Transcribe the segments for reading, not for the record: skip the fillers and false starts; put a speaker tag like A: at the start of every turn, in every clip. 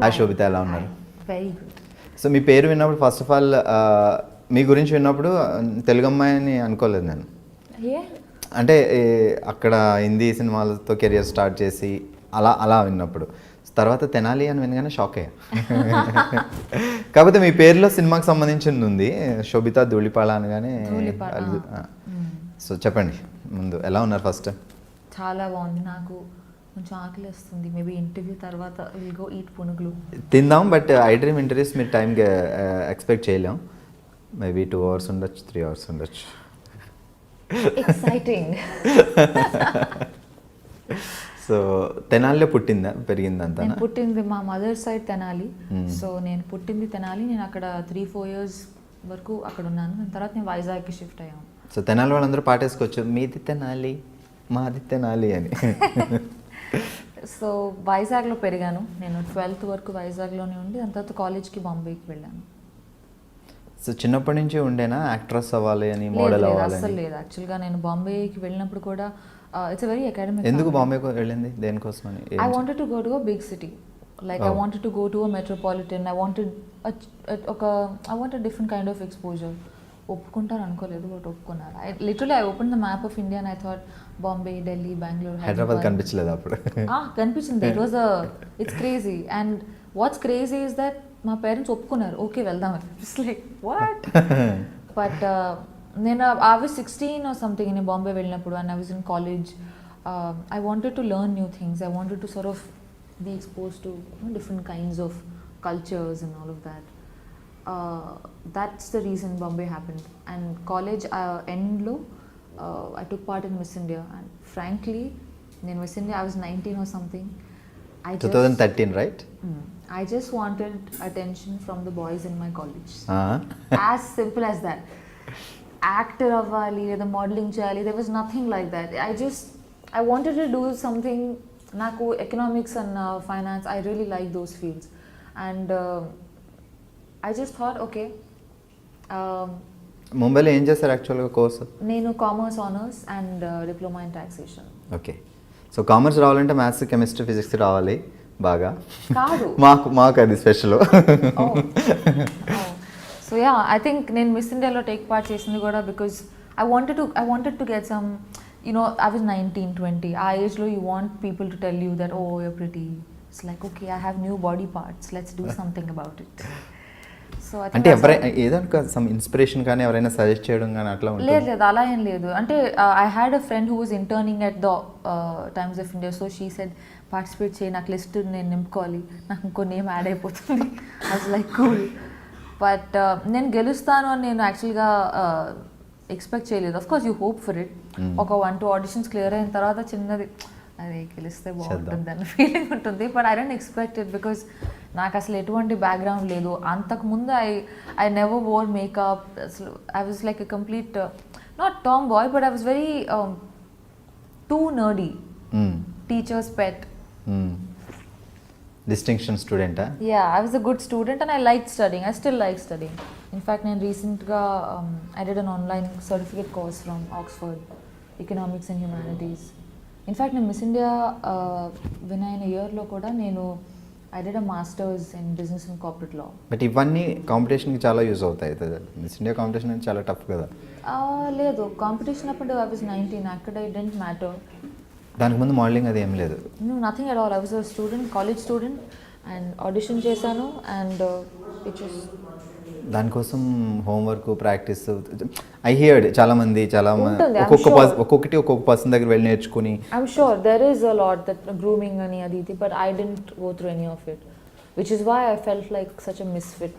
A: Hi శోభిత, ఎలా ఉన్నారు?
B: Very good.
A: So మీ పేరు విన్నప్పుడు ఫస్ట్ ఆఫ్ ఆల్ మీ గురించి విన్నప్పుడు తెలుగు అమ్మాయి అని అనుకోలేదు నేను. అంటే అక్కడ హిందీ సినిమాలతో కెరియర్ స్టార్ట్ చేసి అలా అలా విన్నప్పుడు తర్వాత తెనాలి అని వినగానే షాక్ అయ్యా. కాకపోతే మీ పేరులో సినిమాకి సంబంధించింది ఉంది, శోభిత ధూళిపాళ అనగానే. సో చెప్పండి ముందు, ఎలా ఉన్నారు? ఫస్ట్
B: చాలా బాగుంది. నాకు కొంచెం ఆకలి వస్తుంది. మేబీ ఇంటర్వ్యూ తర్వాత విల్ గో ఈట్ పునుగులు
A: తిందాం. బట్ iDream ఇంటర్వ్యూస్ మీరు టైం ఎక్స్పెక్ట్ చేయలేం. మేబీ 2 hours ఉండొచ్చు, 3 hours ఉండొచ్చు.
B: ఎక్సైటింగ్.
A: సో తెనాలిలో పుట్టిందా, పెరిగిందంతా?
B: నేను పుట్టింది మా మదర్ సైడ్ తెనాలి. సో నేను పుట్టింది తెనాలి. నేను అక్కడ 3-4 years వరకు అక్కడ ఉన్నాను. దాని తర్వాత నేను వైజాగ్కి షిఫ్ట్ అయ్యాను.
A: సో తెనాలి వాళ్ళందరూ పాటేసుకోవచ్చు, మీది తెనాలి మాది తెనాలి అని.
B: సో వైజాగ్లో పెరిగాను. నేను 12th వరకు వైజాగ్లోనే ఉండి దాని తర్వాత కాలేజ్కి బాంబేకి వెళ్ళాను.
A: సో చిన్నప్పటి నుంచి ఉండేనా యాక్ట్రెస్ అవ్వాలి అని, మోడల్ అవ్వాలి?
B: అసలు లేదు. యాక్చువల్గా నేను బాంబేకి వెళ్ళినప్పుడు కూడా ఇట్స్ వెరీ అకాడమిక్.
A: ఎందుకు బాంబేకి వెళ్ళింది, దేనికోసం అని?
B: I wanted to go to a big city. Like I wanted to go to a metropolitan. I wanted different kind of exposure. ఒప్పుకుంటారు అనుకోలేదు, బట్ ఒప్పుకున్నారు. I open the map of India and I thought Bombay, Delhi, Bengaluru,
A: Hyderabad కనిపించలేదు అప్పుడు?
B: కనిపించింది. It's crazy. And what's crazy is that మా parents ఒప్పుకున్నారు, okay వెళ్దామని. It's like what. But నేను ఐ వాజ్ 16 or something నేను బాంబే వెళ్ళినప్పుడు. And I was in college. I wanted to learn new things. I wanted to sort of be expose to different kinds of cultures and all of that. That's the reason Bombay happened. And college endlo I took part in Miss India, and frankly in Miss India I was 19 or something.
A: 2013, right?
B: I just wanted attention from the boys in my college. As simple as that. Actor avvali leda modeling cheyali, there was nothing like that. I wanted to do something. Naku economics and finance, I really like those fields. And I just thought, okay.
A: ముంబైలో ఏం చేస్తారు యాక్చువల్గా course?
B: నేను commerce honours and diploma in taxation.
A: Okay. So commerce రావాలంటే maths, chemistry, physics రావాలి బాగా.
B: కాదు,
A: మాకు అది special.
B: So yeah, I think నేను మిస్ ఇండియాలో టేక్ పార్ట్ చేసింది కూడా because I wanted to get some, I was 19-20. ఆ ఏజ్లో you want people to tell you that oh your pretty. It's like okay, I have new body parts, let's do something about it.
A: అంటే ఎవరైనా ఏదో some inspiration కానీ ఎవరైనా suggest చేయడం కానీ అట్లా ఉంటుంది?
B: లేదు, అలా ఏం లేదు. అంటే I had a friend who was interning at the Times of India. So she said participate చేయి, నాకు లిస్ట్ నేను నింపుకోవాలి, నాకు ఇంకో నేమ్ యాడ్ అయిపోతుంది. I was like cool. But నేను గెలుస్తాను అని నేను యాక్చువల్గా ఎక్స్పెక్ట్ చేయలేదు. Of course you hope for it. ఒక 1-2 ఆడిషన్స్ క్లియర్ అయిన తర్వాత చిన్నది అది గెలిస్తే బాగుంటుంది అన్న ఫీలింగ్ ఉంటుంది. But I don't expect it because నాకు అసలు ఎటువంటి బ్యాక్గ్రౌండ్ లేదు. అంతకుముందు ఐ నెవర్ వోర్ మేకప్. అసలు I was like a complete not tomboy, but I was very too nerdy, teacher's pet.
A: Distinction స్టూడెంటా?
B: Yeah, I was a good student and I like studying. I still like studying. In fact నేను రీసెంట్గా I did an online certificate course from Oxford, economics and humanities. In fact నేను miss India win అయిన ఇయర్లో కూడా నేను I did a masters in business and corporate law.
A: But ఇవన్నీ కాంపిటీషన్కి చాలా use అవుతాయి. మిస్ ఇండియా కాంపిటీషన్ అనేది చాలా టఫ్ కదా?
B: లేదు, కాంపిటీషన్ అప్పుడు ఐ వాజ్ 19. అక్కడ ఇట్ డెంట్ మ్యాటర్.
A: దానికి ముందు మోడలింగ్ అది ఏం లేదు?
B: Nothing at all. I was a student, college student, and audition చేశాను. అండ్ ఇట్ వాజ్
A: దానికోసం హోంవర్క్, ప్రాక్టీస్. ఐ హియర్డ్ ఒక్కొక్కటి ఒక్కొక్క పర్సన్ దగ్గర వెళ్ళి నేర్చుకుని.
B: I'm sure there is a lot that grooming అని అది ఇది, but I didn't go through any of it, which is why I felt like such a misfit.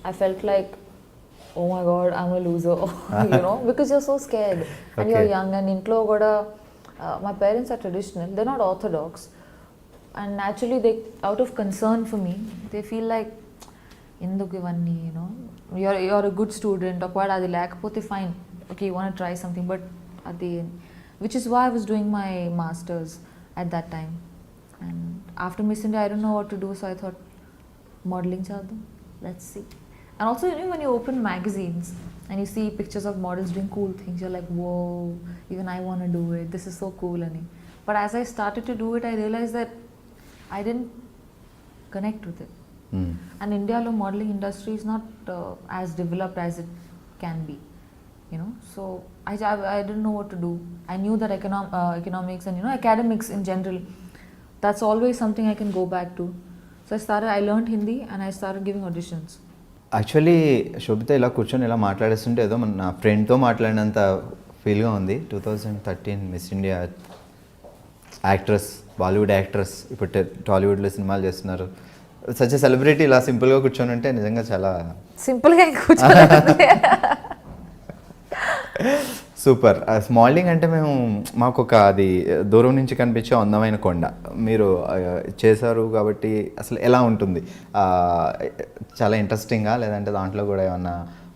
B: I felt like oh my god, I'm a loser. Because you're so scared and you're young, and intlo kuda my parents are traditional, they're not orthodox, and naturally they, out of concern for me, they feel like ఎందుకు ఇవన్నీ, you're a good student, ఒకవేళ అది లేకపోతే fine, okay, you want to try something, but అది, which is why I was doing my masters at that time. And after Miss India I don't know what to do, so I thought modeling chadam, let's see. And also, when you open magazines and you see pictures of models doing cool things, you're like, whoa, even I want to do it, this is so cool. But as I started to do it, I realized that I didn't connect with it. And Indiaలో modeling industry is not as developed as it can be, you know. So I didn't know what to do. I knew that economics and, you know, academics in general, that's always something I can go back to. So I learned Hindi and I started giving auditions.
A: Actually Sobhita ఇలా కూర్చొని ఇలా మాట్లాడేస్తుంటే ఏదో నా ఫ్రెండ్తో మాట్లాడినంత ఫీల్గా ఉంది. 2013 miss India actress, Bollywood actress, ఇప్పుడు టాలీవుడ్లో సినిమాలు చేస్తున్నారు. సచ్ సెలబ్రిటీ ఇలా సింపుల్గా కూర్చొని ఉంటే నిజంగా చాలా
B: సింపుల్గా కూర్చోండి.
A: సూపర్. స్మాలింగ్ అంటే మాకు ఒక అది దూరం నుంచి కనిపించే అందమైన కొండ మీరు చేశారు కాబట్టి అసలు ఎలా ఉంటుంది? చాలా ఇంట్రెస్టింగ్గా, లేదంటే దాంట్లో కూడా ఏమన్నా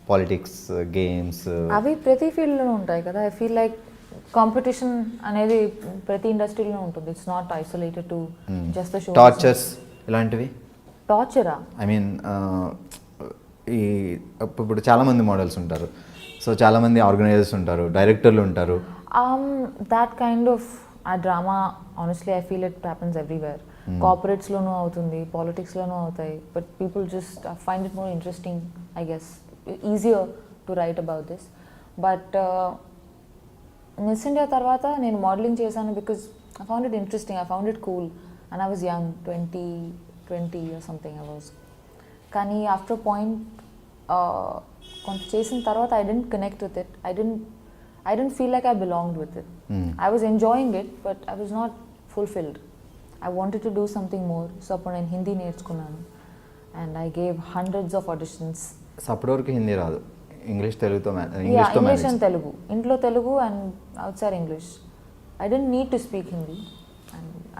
A: పాలిటిక్స్, గేమ్స్
B: అవి ప్రతి ఫీల్డ్లో ఉంటాయి కదా. ఐ ఫీల్ లైక్ కాంపిటీషన్ అనేది ప్రతి ఇండస్ట్రీలో ఉంటుంది. It's not isolated to just the show.
A: Tortures ఇలాంటివి?
B: టార్చరా?
A: ఐ మీన్ ఈ ఇప్పుడు చాలామంది మోడల్స్ ఉంటారు, సో చాలామంది ఆర్గనైజర్స్ ఉంటారు, డైరెక్టర్లు ఉంటారు.
B: That kind of a drama honestly I feel it happens everywhere. కార్పొరేట్స్లోనూ అవుతుంది, పాలిటిక్స్లోనూ అవుతాయి. But people just find it more interesting, I guess, easier to write about this. But miss India తర్వాత నేను మోడలింగ్ చేశాను because I found it interesting, I found it cool. And I was young, 20 or something I was. కానీ after point కొంత చేసిన తర్వాత I didn't connect with it. I dent feel like I belonged with it. I was enjoying it but I was not fulfilled. I wanted to do something more. So అప్పుడు నేను హిందీ నేర్చుకున్నాను and I gave hundreds of auditions.
A: అప్పటివరకు హిందీ రాదు, English, తెలుగుతో
B: English and Telugu. ఇంట్లో Telugu and outside English. I didn't need to speak Hindi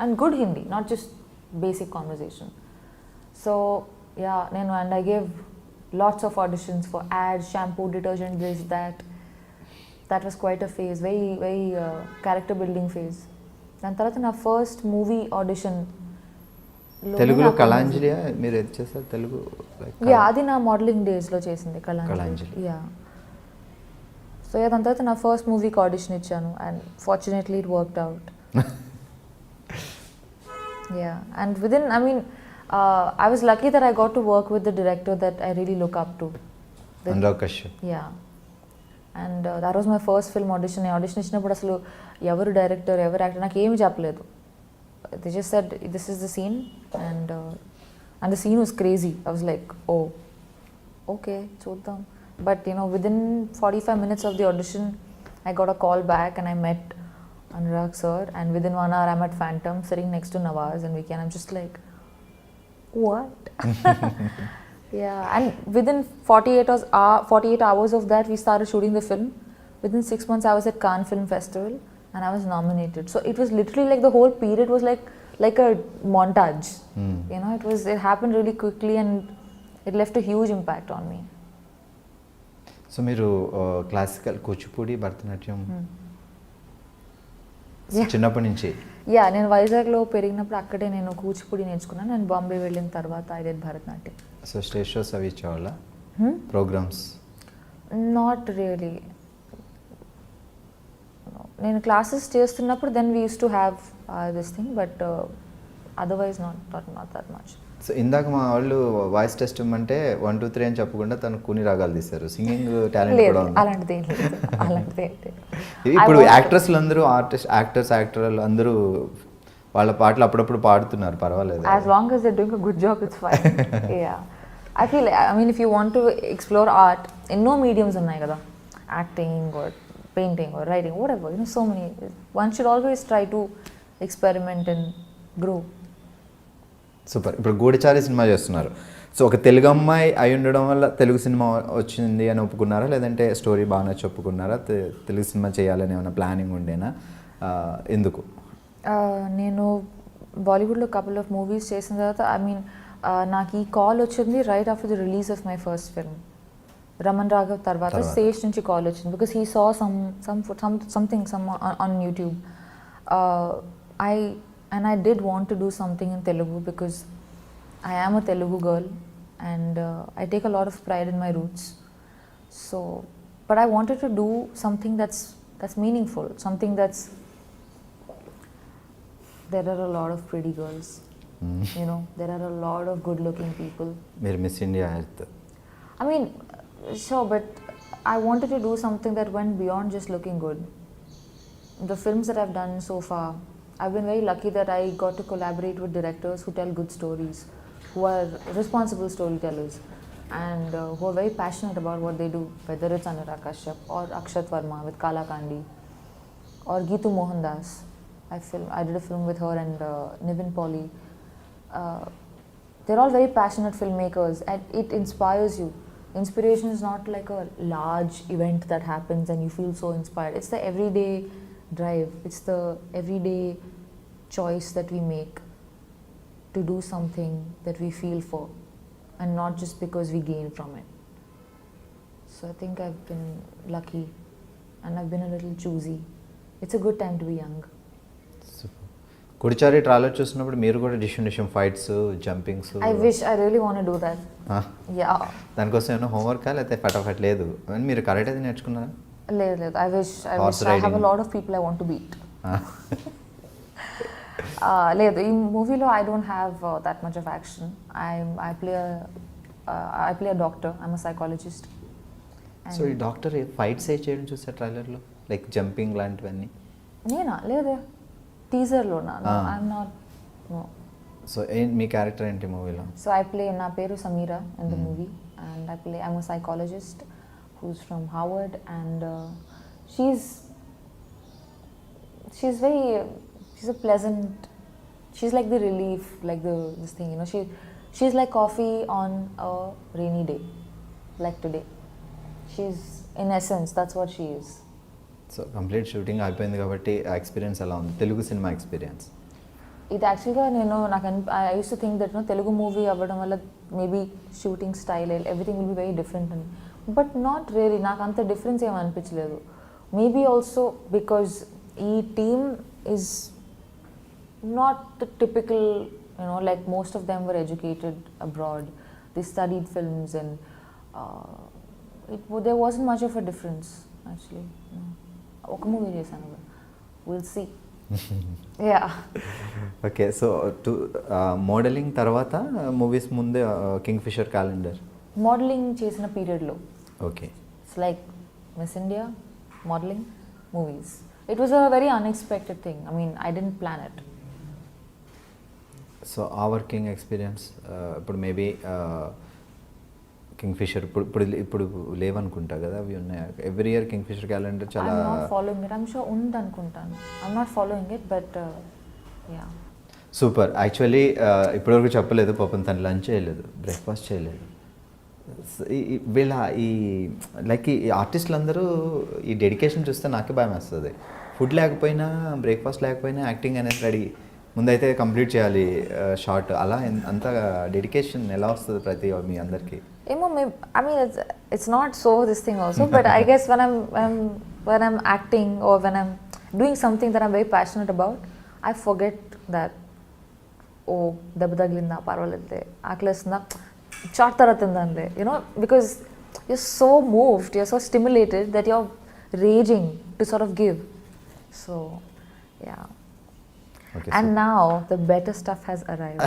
B: and good Hindi, not just basic conversation. So yeah, and I gave lots of auditions for ads, shampoo, detergent, this, that. That was quite a phase, very character building phase. దాని తర్వాత నా first movie audition
A: తెలుగులో కళాంజలి మీరు ఏది చేస్తారు? తెలుగు
B: అది నా modelling డేస్లో చేసింది కళాంజలి. సో దాని తర్వాత నా ఫస్ట్ మూవీకి ఆడిషన్ ఇచ్చాను and fortunately it worked out. Yeah, and I was lucky that I got to work with the director that I really look up to.
A: Naga Chaitanya.
B: Yeah, and that was my first film audition. I audition ఇచ్చినప్పుడు అసలు ఎవరు director, ఎవరు actor నాకు ఏమి చెప్పలేదు. They just said this is the scene and the scene was crazy. I was like, oh, okay, చూద్దాం. But within 45 minutes of the audition, I got a call back and I met Anurag sir, and within 1 hour I'm at Phantom sitting next to Nawaz and Vicky, and I'm just like, what? Yeah, and within 48 hours of that we started shooting the film. Within 6 months I was at Cannes Film Festival and I was nominated. So it was literally like the whole period was like a montage. It happened really quickly and it left a huge impact on me.
A: So మీరు classical, Kuchipudi, Bharatanatyam చిన్నప్పటి నుంచి?
B: నేను వైజాగ్లో పెరిగినప్పుడు అక్కడే నేను కూచిపూడి నేర్చుకున్నాను. నేను బాంబే వెళ్ళిన తర్వాత I did Bharatanatyam.
A: So stage shows అవి ఇచ్చేవాళ్ళ? ప్రోగ్రామ్స్?
B: Not really. నేను క్లాసెస్ చేస్తున్నప్పుడు then we use to have this thing, but otherwise not that much.
A: So ఇందాక మా వాళ్ళు వాయిస్ టెస్ట్ ఇమ్మంటే 1 2 3 అని చెప్పకుండా తను కొన్ని రాగాలు తీశారు. సింగింగ్ టాలెంట్ కూడా ఉంది?
B: అలాంటిది
A: ఇప్పుడు యాక్ట్రెస్లు అందరూ యాక్టర్లు అందరూ వాళ్ళ పాటలు అప్పుడప్పుడు పాడుతున్నారు, పర్వాలేదు.
B: As long as they doing a good job it's fine. Yeah, I feel if you want to explore art, ఎన్నో మీడియమ్స్ ఉన్నాయి కదా, acting are painting or writing, whatever, so many. One should always try to experiment and grow.
A: Super. ఇప్పుడు గూఢచారి cinema చేస్తున్నారు. So ఒక తెలుగు అమ్మాయి అయి ఉండడం వల్ల తెలుగు సినిమా వచ్చింది అని ఒప్పుకున్నారా, లేదంటే స్టోరీ బాగా నచ్చి ఒప్పుకున్నారా? తెలుగు సినిమా చేయాలని ఏమైనా ప్లానింగ్ ఉండేనా? ఎందుకు?
B: నేను బాలీవుడ్లో కపుల్ ఆఫ్ మూవీస్ చేసిన తర్వాత నాకు ఈ కాల్ వచ్చింది right after the release of my first film Raman Raghav. తర్వాత సేజ్ నుంచి కాల్ వచ్చింది because he saw something on YouTube. And I did want to do something in Telugu because I am a Telugu girl and I take a lot of pride in my roots. So, but I wanted to do something that's meaningful, something that's, there are a lot of pretty girls You know, there are a lot of good looking people.
A: మీరు miss India earth.
B: I mean, sure, but I wanted to do something that went beyond just looking good. The films that I've done so far, I've been very lucky that I got to collaborate with directors who tell good stories, who are responsible storytellers, and who are very passionate about what they do, whether it's Anurag Kashyap or Akshat Verma with Kala Kandi, or Geetu Mohandas. I did a film with her and Nivin Pauly. They're all very passionate filmmakers, and it inspires you. Inspiration is not like a large event that happens and you feel so inspired. It's the everyday drive. It's the everyday choice that we make to do something that we feel for, and not just because we gain from it. So I think I've been lucky, and I've been a little choosy. It's a good time to be young.
A: కుడిచారి trailer చూసినప్పుడు మీరు కూడా డిషన్ fights jumpings.
B: I wish I really want to do that. Yeah.
A: దానికోసం ఏమైనా హోంవర్కా లేకపోతే ఫటాఫట్ లేదు మీరు కరెక్ట్ అయితే నేర్చుకున్నారా?
B: లేదు. I wish I have a lot of people I want to beat. లేదు, ఈ మూవీలో I don't have that much of action. I play a doctor. I'm a psychologist.
A: So ఈ డాక్టర్ ఫైట్స్ చేయడం చూసారు ట్రైలర్లో, లైక్ జంపింగ్ లాంటివన్నీ?
B: నేనా? లేదు, టీజర్లోనా? I'm not.
A: సో మీ క్యారెక్టర్ ఏంటి మూవీలో?
B: సో నా పేరు Sameera in the movie, and I'm a psychologist who's from Harvard, and she's a pleasant, she's like the relief, like this thing, you know, she's like coffee on a rainy day, like today. She's, in essence, that's what she is.
A: So complete shooting అయిపోయింది కాబట్టి ఆ experience ఎలా ఉంది, Telugu cinema experience?
B: ఇది యాక్చువల్గా I use to think that Telugu movie అవ్వడం వల్ల maybe shooting style everything will be very different అని, బట్ నాట్ రియలీ. నాకు అంత డిఫరెన్స్ ఏమి అనిపించలేదు. మేబీ ఆల్సో బికాజ్ ఈ team is not the typical, like most of them were educated abroad. They studied films, and there wasn't much of a difference actually. ఒక movie చేశాను, will see. Yeah.
A: Okay, so modelling తర్వాత movies ముందే Kingfisher calendar
B: modelling చేసిన పీరియడ్లో.
A: Okay.
B: It's like miss India, modelling, movies. It was a very unexpected thing. I mean, I didn't plan it.
A: So uh working experience ఇప్పుడు maybe Kingfisher ఇప్పుడు లేవనుకుంటా కదా, అవి ఉన్నాయి every year Kingfisher calendar చాలా.
B: I'm not following it. I'm sure ఉంది అనుకుంటాను. I'm not following it, but yeah.
A: Super. Actually ఇప్పటివరకు చెప్పలేదు, పాపం తను లంచ్ చేయలేదు, బ్రేక్ఫాస్ట్ చేయలేదు. వీళ్ళ ఈ లైక్ ఈ ఆర్టిస్టులు అందరూ ఈ డెడికేషన్ చూస్తే నాకే భయం వేస్తుంది. ఫుడ్ లేకపోయినా, బ్రేక్ఫాస్ట్ లేకపోయినా యాక్టింగ్ అనేది రెడీ, ముందైతే కంప్లీట్ చేయాలి షార్ట్, అలా అంత డెడికేషన్ ఎలా వస్తుంది ప్రతి మీ అందరికీ?
B: ఏమో, I mean, it's not so this thing also, but I guess when I'm acting or when I'm doing something that I'm very passionate about, I forget that, oh, దెబ్బ తగిలిందా, పర్వాలేదులే, ఆకలేస్తుందా, షార్ట్ తర్వాత తిందాంలే, because you're so moved, you're so stimulated that you're raging to sort of give. So, yeah.
A: Okay,
B: and so now the better stuff has arrived.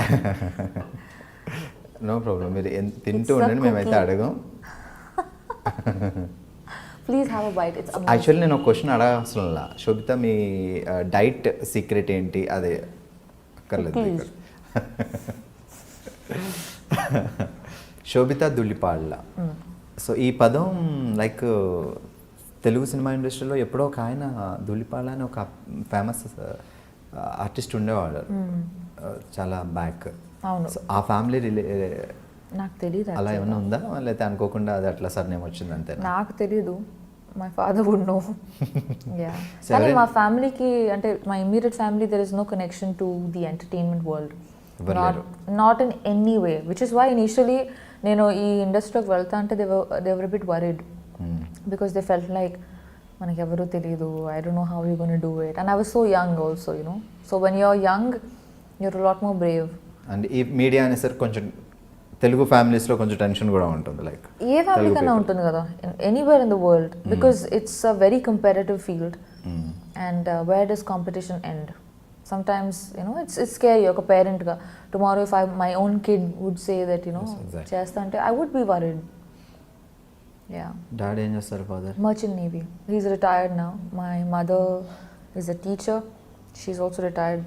A: No problem, మీరు తింటూ ఉండండి, మేమైతే అడగం.
B: Please have a bite. It's amazing.
A: Actually నేను ఒక question అడగాల్సిన, శోభిత మీ diet secret ఏంటి? అదే అక్కర్లేదు. శోభిత దులిపాళ్ళ. సో ఈ పదం లైక్ తెలుగు సినిమా ఇండస్ట్రీలో ఎప్పుడో ఒక ఆయన దులిపాళ్ళ అని ఒక ఫేమస్ ఆర్టిస్ట్ ఉండేవాడు చాలా బ్యాక్.
B: అవును.
A: ఆ ఫ్యామిలీ
B: నాకు తెలియదు
A: అలా ఏమైనా ఉందా, లేకపోతే అనుకోకుండా అది అట్లా సార్ నేమ్ వచ్చింది అంతే?
B: నాకు తెలియదు. My father would know. Yeah. కానీ మా ఫ్యామిలీకి, అంటే మా immediate family, there is no connection to the entertainment world, not in any way, which is why initially నేను ఈ ఇండస్ట్రీలోకి వెళ్తా అంటే they were bit worried, because they felt like మనకి ఎవరూ తెలియదు, I don't know how you gonna do it, and I was so young also, so when you're young you're lot more Brave.
A: And ఈ media అనేసరికి కొంచెం తెలుగు ఫ్యామిలీస్లో కొంచెం tension కూడా ఉంటుంది, లైక్
B: ఏ ఫ్యామిలీ కన్నా ఉంటుంది కదా, anywhere in the world, because it's a very comparative field, and where does competition end? sometimes, you know, it's scary. Like a parent ga, tomorrow if my own kid would say that, you know,
A: Yes, exactly.
B: chesta ante, I would be worried. Yeah.
A: Daddy ఏం చేస్తారు father?
B: Merchant Navy. He's retired now. My mother is a teacher. She's also retired.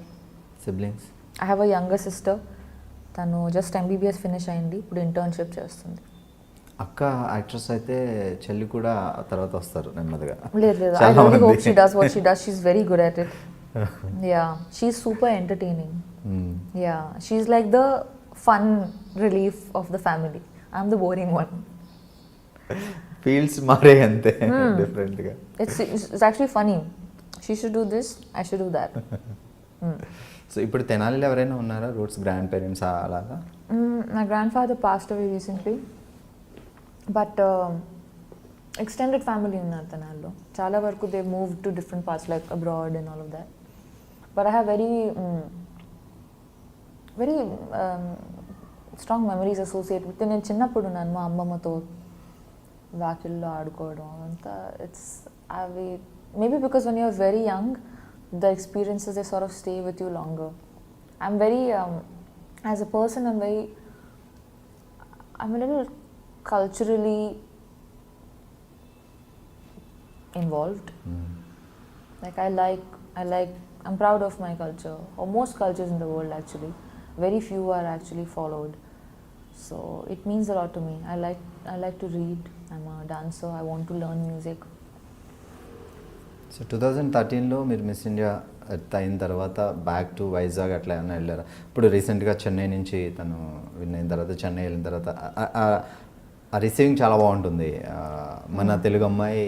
A: Siblings?
B: I have a younger sister. తను just MBBS finish అయింది, ఇప్పుడు internship చేస్తుంది.
A: అక్క actress అయితే చెల్లి కూడా తర్వాత వస్తారు నెమ్మదిగా.
B: లేదు లేదు, I
A: చాలా
B: really hope
A: మంది.
B: she does what she does. She's very good at it. Yeah, she's super entertaining. Yeah, she's like the fun relief of the family. I'm the boring one.
A: Fields మారే అంతే డిఫరెంట్గా.
B: It's actually funny. She should do this, I should do that.
A: So ఇప్పుడు తెనాలిలో ఎవరైనా ఉన్నారా roots grand parents అలాగా?
B: My grandfather passed away recently, but extended family ఉన్నారు తెనాలిలో. చాలా వరకు they moved to different parts like abroad and all of that. But I have very strong memories associated with. నేను చిన్నప్పుడు ఉన్నాను మా అమ్మమ్మతో వాకిల్లో ఆడుకోవడం అంతా. It's maybe because when you're very young, the experiences, they sort of stay with you longer. I'm very as a person, I'm a little culturally involved. Like I'm proud of my culture, or most cultures in the world actually. Very few are actually followed, so it means a lot to me. I like to read. I'm a dancer. I want to learn music.
A: So 2013లో మీరు miss India అయిన తర్వాత back to Vizag అట్లా ఏమైనా వెళ్ళారా? ఇప్పుడు రీసెంట్గా చెన్నై నుంచి తను విన్ అయిన తర్వాత చెన్నై వెళ్ళిన తర్వాత ఆ రిసీవింగ్ చాలా బాగుంటుంది. మన తెలుగు అమ్మాయి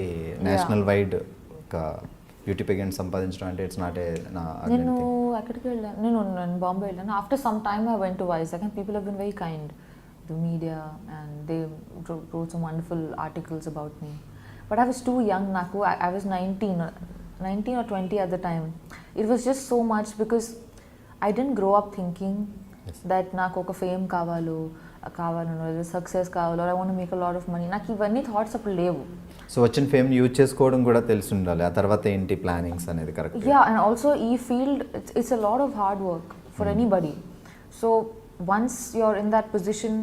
A: నేషనల్ వైడ్ ఒక బ్యూటీ పెగెంట్ సంపాదించడం అంటే ఇట్స్ నాట్ ఏ
B: నేను అక్కడికి వెళ్ళాను, నేను బాంబే వెళ్ళాను. After some time I went to Vizag and people have been very kind, the media, and they wrote some wonderful articles about me. But I was too young, Naku. I was 19 or 20 at the time. It was just so much because I didn't grow up thinking that నాకు ఒక fame కావాలో success కావాలో, I want to make a lot of money. నాకు ఇవన్నీ thoughts అప్పుడు లేవు.
A: So వచ్చిన fame use చేసుకోవడం కూడా తెలిసి ఉండాలి. ఆ తర్వాత ఏంటి ప్లానింగ్స్ అనేది కరెక్ట్.
B: Yeah, and also ఈ field it's a lot of hard work for anybody. So once you're in that position,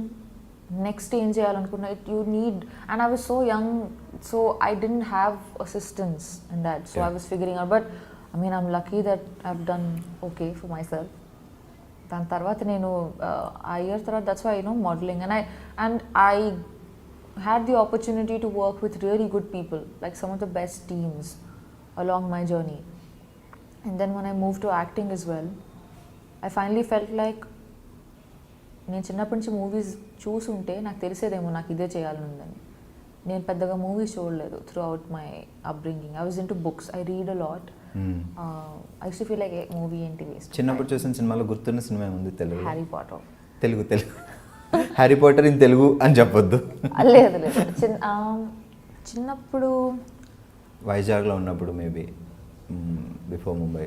B: next ఏం చేయాలనుకున్నా you need, and I was so young, so I didn't have assistance in that, so I was figuring out. But I mean, I'm lucky that I've done okay for myself. దాని తర్వాత నేను ఆ year తర్వాత that's why, you know, modeling, and I had the opportunity to work with really good people, like some of the best teams along my journey. And then when I moved to acting as well, I finally felt like నేను చిన్నప్పటి నుంచి movies చూసుంటే నాకు తెలిసేదేమో నాకు ఇదే చేయాలని ఉందని. నేను పెద్దగా మూవీస్ చూడలేదు throughout my upbringing. I was into books, I read a lot. I used to feel like movie ఏంటి వేస్ట్.
A: చిన్నప్పుడు చూసిన సినిమాలో గుర్తున్న సినిమా ఉంది తెలుగు?
B: Harry Potter.
A: తెలుగు హ్యారీ పాటర్ ఇన్ తెలుగు అని చెప్పొద్దు.
B: లేదు లేదు, చిన్నప్పుడు
A: వైజాగ్లో ఉన్నప్పుడు maybe before Mumbai.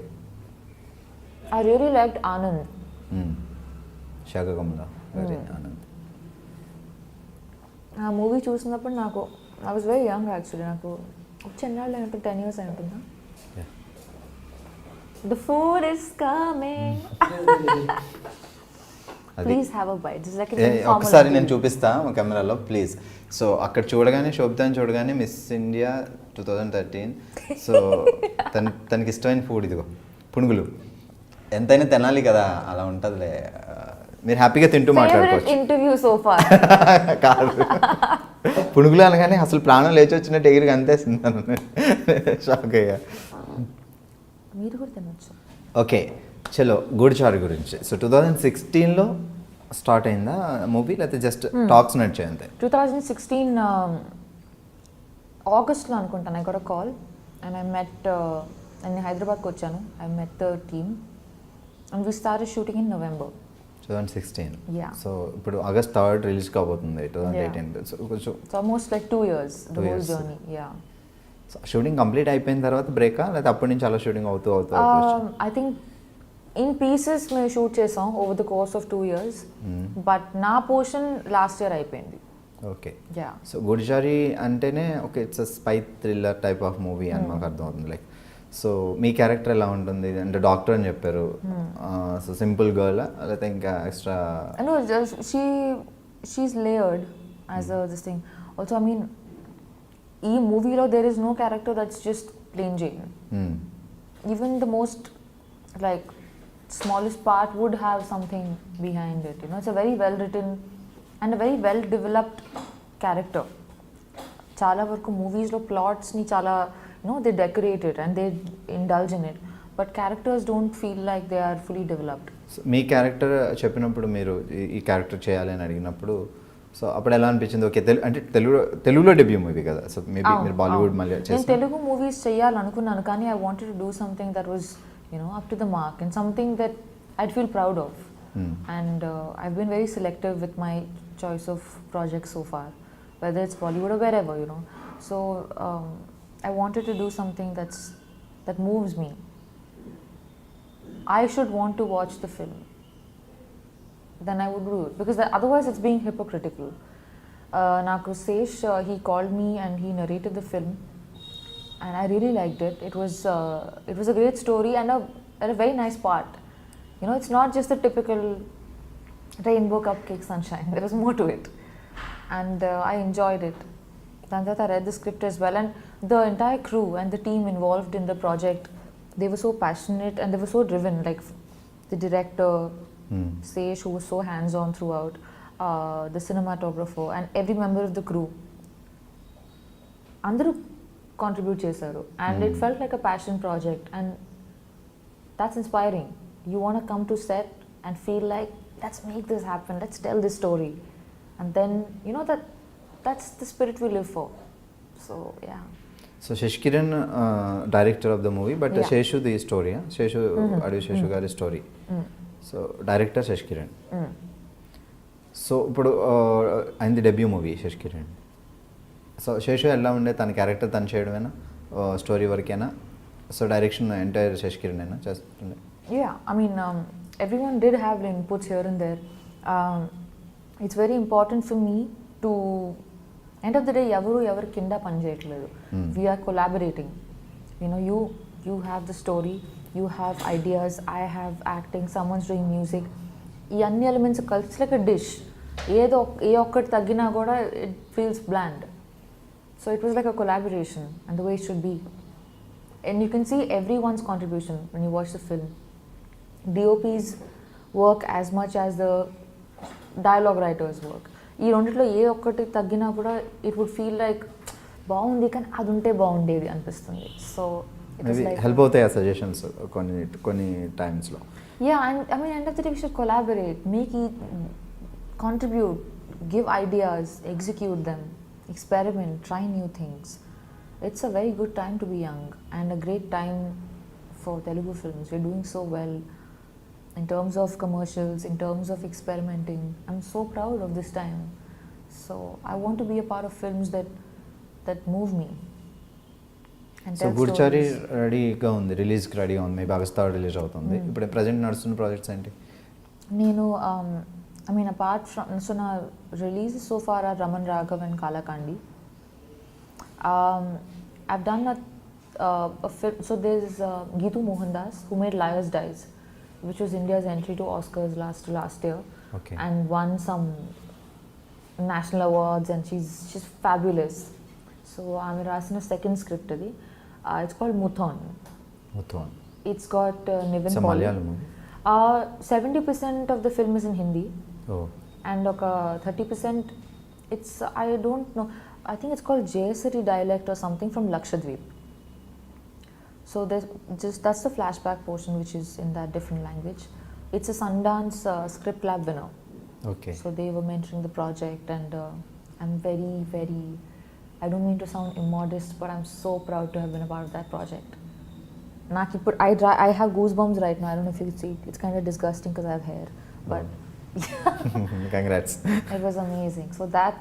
B: I really liked Anand.
A: శాఖకమల గారి ఆనంద్.
B: ఆ మూవీ చూసినప్పుడు నాకు I was very young actually. నాకు చెన్నాళ్ళు అయి ఉంటుంది, 10 years అయి ఉంటుందా. The food is coming. Please have a bite. It's like
A: ఒకసారి నేను చూపిస్తా మా కెమెరాలో ప్లీజ్. సో అక్కడ చూడగానే శోభితాని చూడగానే మిస్ ఇండియా 2013. సో తనకి ఇష్టమైన ఫుడ్ ఇదిగో పునుగులు. ఎంతైనా తినాలి కదా, అలా ఉంటుందిలే. మీరు హ్యాపీగా తింటూ మాట్లాడుకోవచ్చు.
B: ఇంటర్వ్యూ సో ఫార్
A: కాదు, పునుగులు అనగానే అసలు ప్రాణం లేచి వచ్చినట్టు ఎగిరికి అంతేస్తుంది. షాక్ అయ్యా.
B: మీరు కూడా తినొచ్చు.
A: ఓకే, చలో గూడిచారు గురించి. సో 2016లో స్టార్ట్ అయిందా మూవీ, లేకపోతే జస్ట్ టాక్స్ నడిచాయి అంతే?
B: 2016 ఆగస్ట్లో అనుకుంటాను. I got a call and I met, నేను హైదరాబాద్కి వచ్చాను. I met the team and we started shooting in November
A: 2016.
B: Yeah.
A: So ఇప్పుడు August 3rd రిలీజ్ కాబోతుంది 2018. సో కొంచెం
B: it's almost like 2 years the whole journey. Yeah.
A: So shooting complete అయిపోయిన తర్వాత బ్రేకా, లేకపోతే అప్పటి నుంచి అలా షూటింగ్ అవుతూ
B: ఐ థింక్ ఇన్ పీసెస్ మేము షూట్ చేసాం over the course of 2 years, but నా పోర్షన్ లాస్ట్ ఇయర్ అయిపోయింది.
A: ఓకే.
B: యా.
A: సో గుడిచారి అంటేనే okay, it's a spy thriller type of movie అని మాకు అర్థమవుతుంది. లైక్ సో మీ క్యారెక్టర్ ఎలా ఉంటుంది అంటే డాక్టర్ అని చెప్పారు, సో సింపుల్ గర్ల్ లేకపోతే ఇంకా extra?
B: No, just she's layered as a this thing. Also, I mean, in movie lo there is no character that's just plain Jane. Even the most like smallest part would have something behind it. You know, it's a very well written and a very well developed character. చాలా వరకు మూవీస్లో ప్లాట్స్ని చాలా they decorate it and they indulge in it, but characters don't feel like they are fully developed.
A: మీ character చెప్పినప్పుడు మీరు ఈ character చేయాలి అని అడిగినప్పుడు సో అప్పుడు ఎలా అనిపించింది? ఓకే, అంటే తెలుగులో డెబ్యూ మూవీ కదా, సో మేబీ మీరు బాలీవుడ్ మళ్ళీ
B: నేను తెలుగు మూవీస్ చేయాలనుకున్నాను, కానీ I wanted to do something that was up to the mark and something that I'd feel proud of. And I've been very selective with my choice of projects so far, whether it's Bollywood or wherever, So I wanted to do something that moves me. I should want to watch the film. Then I would do it, because otherwise it's being hypocritical. Naku Sesh, he called me and he narrated the film, and I really liked it. It was a great story and a very nice part. It's not just the typical rainbow cupcake sunshine. There was more to it. And I enjoyed it. Then I read the script as well, and the entire crew and the team involved in the project, they were so passionate and they were so driven. Like the director, Sesh, who was so hands-on throughout, the cinematographer, and every member of the crew. Andaru contribute chesaru, and it felt like a passion project, and that's inspiring. You want to come to set and feel like, let's make this happen, let's tell this story. And then that's the spirit we live for. So yeah.
A: So Sheshkiran, director of the movie, but Sheshu the story, Sheshu Adu Sheshu gari story. So director Sheshkiran. So ఇప్పుడు అయింది debut movie Sheshkiran. So Seshu ఎలా ఉండే, తన character తను చేయడమేనా, story వరకేనా? So direction entire Sheshkiran అయినా చేస్తుండే?
B: Yeah, I mean everyone did have inputs here and there. It's very important for me to, end of the day, ఎవరు కింద పని చేయట్లేదు. We are collaborating. You have the story, you have ideas, I have acting, someone's doing music. ఈ అన్ని elements కలిసి like a dish. ఏ ఒక్కటి తగ్గినా కూడా it feels bland. So it was like a collaboration, and the way it should be. And you can see everyone's contribution when you watch the film. DOP's work as much as the dialogue writers work. ఈ రెండిట్లో ఏ ఒక్కటి తగ్గినా కూడా it would feel like బాగుంది, కానీ అది ఉంటే బాగుండేది అనిపిస్తుంది. సో
A: హెల్ప్ అవుతాయి సజెషన్స్ కొన్ని టైమ్స్లో.
B: Yeah, and I mean end of the day we should collaborate, make it contribute, give ideas, execute them, experiment, try new things. It's a very good time to be young and a great time for Telugu films. We're doing so well in terms of commercials, in terms of experimenting. I'm so proud of this time. So I want to be a part of films that move me.
A: So Goodachari రెడీగా ఉంది, రిలీజ్కి రెడీగా ఉంది, maybe August 3 release అవుతుంది. ఇప్పుడు present నడుస్తున్న projects ఏంటి?
B: నేను I mean, apart from, so na releases so far are Raman Raghav and Kalakandi. I've done a film, so there's Geetu Mohandas, who made Liars Dies, which was India's entry to Oscars last year.
A: Okay.
B: And won some national awards, and she's fabulous. So I'm rasina second script adi. It's called Muthon. It's got Nivin
A: It's a
B: Pauly.
A: Malayalam movie.
B: 70% of the film is in Hindi.
A: Oh.
B: And 30% it's, I don't know, I think it's called Jayasari dialect or something from Lakshadweep. So that's the flashback portion, which is in that different language. It's a Sundance script lab winner.
A: Okay.
B: So they were mentoring the project, and I'm very, very, I don't mean to sound immodest, but I'm so proud to have been a part of that project. I have goosebumps right now. I don't know if you can see. It's kind of disgusting because I have hair, but
A: Congrats.
B: It was amazing. So that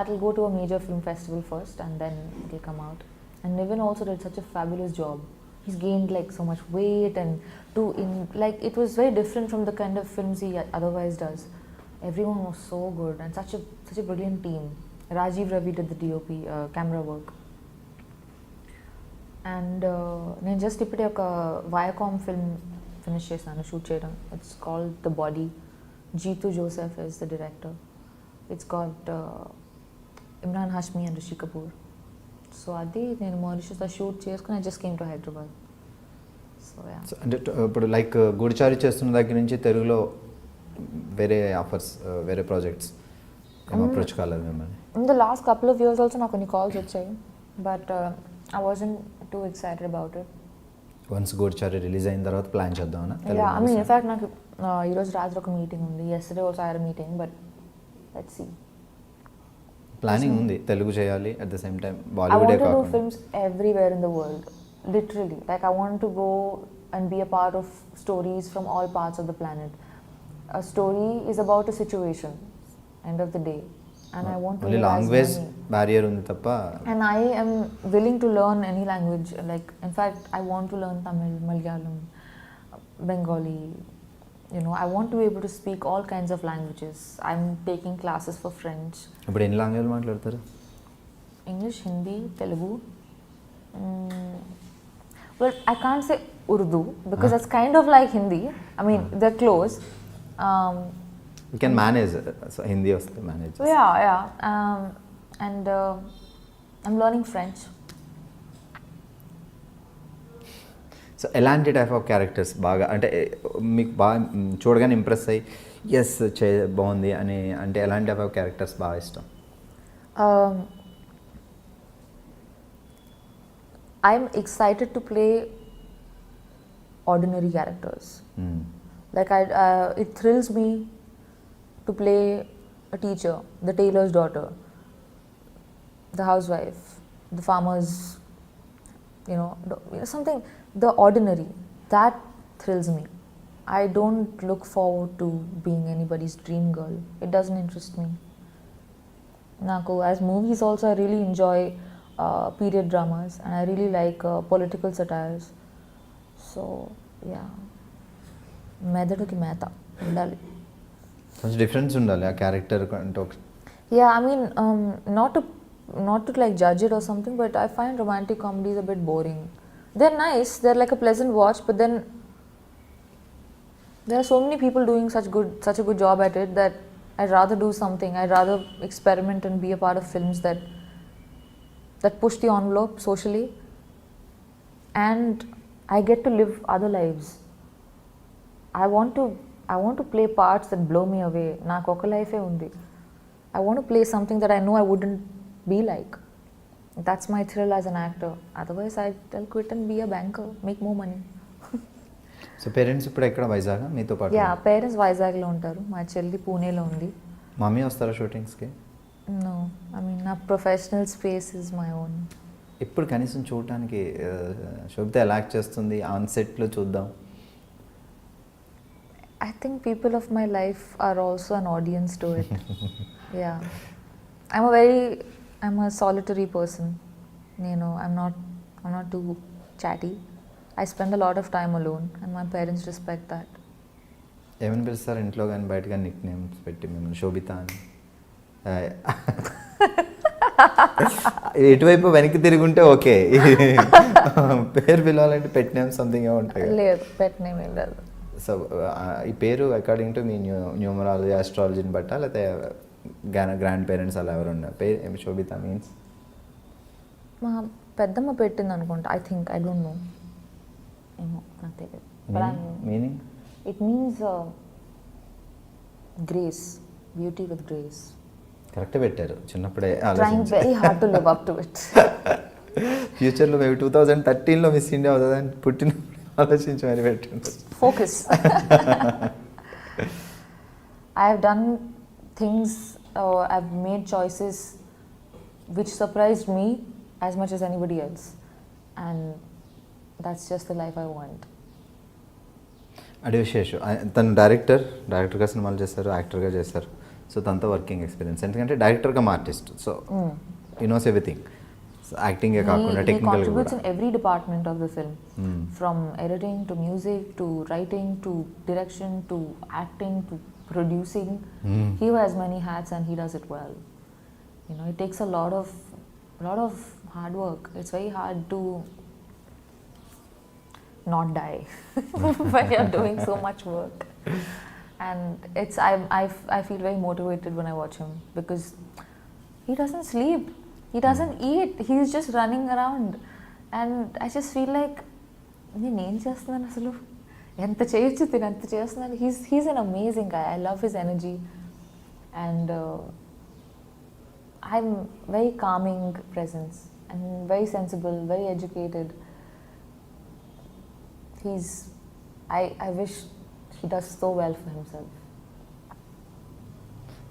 B: will go to a major film festival first, and then it will come out. And Nivin also did such a fabulous job. He's gained like so much weight, and it was very different from the kind of films he otherwise does. Everyone was so good, and such a brilliant team. Rajiv Ravi did the DOP camera work. And నేను just ఇప్పుడే ఒక Viacom film finish చేశాను shoot చేయడం. It's called the body. Jitu Joseph is the director. It's called Imran Hashmi and Rishi Kapoor. So అది నేను మారిషస్లో shoot చేసుకుని I just came to Hyderabad. So yeah.
A: అంటే ఇప్పుడు లైక్ గూడిచారి చేస్తున్న దగ్గర నుంచి తెలుగులో వేరే ఆఫర్స్, వేరే ప్రాజెక్ట్స్ అప్రోచ్ కాలేదు మిమ్మల్ని?
B: In the last couple of years also నాకు కొన్ని కాల్స్ వచ్చాయి, but I wasn't too excited about it.
A: Once Goodachari release అయిన తర్వాత ప్లాన్ చేద్దామన్నా?
B: యా, ఐ మీన్ ఇన్ఫాక్ట్ నాకు ఈరోజు రాత్రి ఒక మీటింగ్ ఉంది. Yesterday also I had a meeting, but let's see.
A: Planning ఉంది తెలుగు చేయాలి, at the same time
B: I
A: బాలీవుడే
B: want to do
A: కాకుండా.
B: films everywhere in the world, literally. Like I want to go and be a part of stories from all parts of the planet. A story is about a situation, end of the day, and I want to
A: only
B: live as
A: language
B: many.
A: Barrier ఉంది తప్ప.
B: And I am willing to learn any language. Like in fact, I want to learn Tamil, Malayalam, Bengali. You know, I want to be able to speak all kinds of languages. I'm taking classes for French,
A: ఇప్పుడు ఎన్ని language మాట్లాడతారు?
B: English, Hindi, Telugu. Well, I can't say Urdu because that's kind of like Hindi. I mean, they're close.
A: You can manage, Hindi వస్తే manage.
B: Yeah. And I'm learning French.
A: So ఎలాంటి type of characters బాగా అంటే మీకు బాగా చూడగానే impress అయ్యి yes బాగుంది అని అంటే ఎలాంటి టైప్ ఆఫ్ క్యారెక్టర్స్ బాగా ఇష్టం?
B: I'm excited to play ordinary characters. Like it thrills me to play a teacher, the tailor's daughter, the housewife, the farmer's, something, the ordinary. That thrills me. I don't look forward to being anybody's dream girl. It doesn't interest me. Naku, as movies also, I really enjoy period dramas, and I really like political satires. So, yeah. మెదడుకి మేత ఉండాలి.
A: కొంచెం difference ఉండాలి ఆ character అంటే.
B: Yeah, I mean, not to like judge it or something, but I find romantic comedies a bit boring. They're nice, they're like a pleasant watch, but then there are so many people doing such a good job at it that I'd rather do something. I'd rather experiment and be a part of films that push the envelope socially, and I get to live other lives. I want to play parts that blow me away. Naaku oka life e undi. I want to play something that I know I wouldn't be like. That's my thrill as an actor. Otherwise, I'll quit and be a banker, make more money.
A: So parents ఇప్పుడు ఎక్కడ వైజాగ్ మీతో పాటు?
B: Yeah, parents వైజాగ్లో ఉంటారు. మా చెల్లి పూణేలో ఉంది.
A: మమ్మీ వస్తారా షూటింగ్స్కి?
B: నో, ఐ మీన్ నా professional space is my own.
A: ఇప్పుడు కనీసం చూడటానికి శోభిత ఎలా యాక్ట్ చేస్తుంది ఆన్ సెట్లో చూద్దాం.
B: I think people of my life are also an audience to it. Yeah. I'm a solitary person. I'm not too chatty. I spend a lot of time alone, and my parents respect that.
A: ఏమని పిలుస్తారు ఇంట్లో కానీ బయట కానీ Nick names పెట్టి మిమ్మల్ని? శోభిత అని ఎటువైపు వెనక్కి తిరుగుంటే ఓకే, పేరు పిలవాలంటే పెట్ నేమ్ సంథింగ్ ఉంటాయి.
B: లేదు, పెట్ నేమ్ ఏం లేదు.
A: సో ఈ పేరు అకార్డింగ్ టు మీ న్యూమరాలజీ ఆస్ట్రాలజీని బట్టా లేకపోతే గ్రాండ్ పేరెంట్స్ అలా ఎవరు ఉన్నారు? పేరు ఏమి శోభిత మీన్స్?
B: మా పెద్దమ్మ పెట్టింది అనుకుంటా. ఐ డోంట్ నో, ఏమో నాకు తెలియదు.
A: Meaning?
B: It means grace, beauty with grace.
A: కరెక్టే పెట్టారు. చిన్నప్పుడే
B: trying very hard to live up to it.
A: ఫ్యూచర్లో మేబీ 2013లో మిస్ ఇండియా అవుతుందని పుట్టినప్పుడు ఆలోచించి మరి పెట్టండి.
B: Focus. I have done things, I've made choices which surprised me as much as anybody else, and that's just the life I want.
A: అడి విశేషం తను డైరెక్టర్గా సినిమాలు చేశారు, యాక్టర్గా చేశారు. సో తనతో వర్కింగ్ ఎక్స్పీరియన్స్, ఎందుకంటే డైరెక్టర్గా artist, so he knows everything. యాక్టింగే కాకుండా technical
B: he contributes in every department of the film, from editing to music to writing to direction to acting to producing. He wears many hats and he does it well. It takes a lot of hard work. It's very hard to not die when you're doing so much work. And I feel very motivated when I watch him because he doesn't sleep, he doesn't eat, he's just running around. And I just feel like నేను ఏం చేస్తున్నాను అసలు, ఎంత చేయొచ్చు తిని ఎంత చేస్తున్నాను. He's an amazing guy. I love his energy. And I'm very calming presence and very sensible, very educated. I wish he does so well for himself.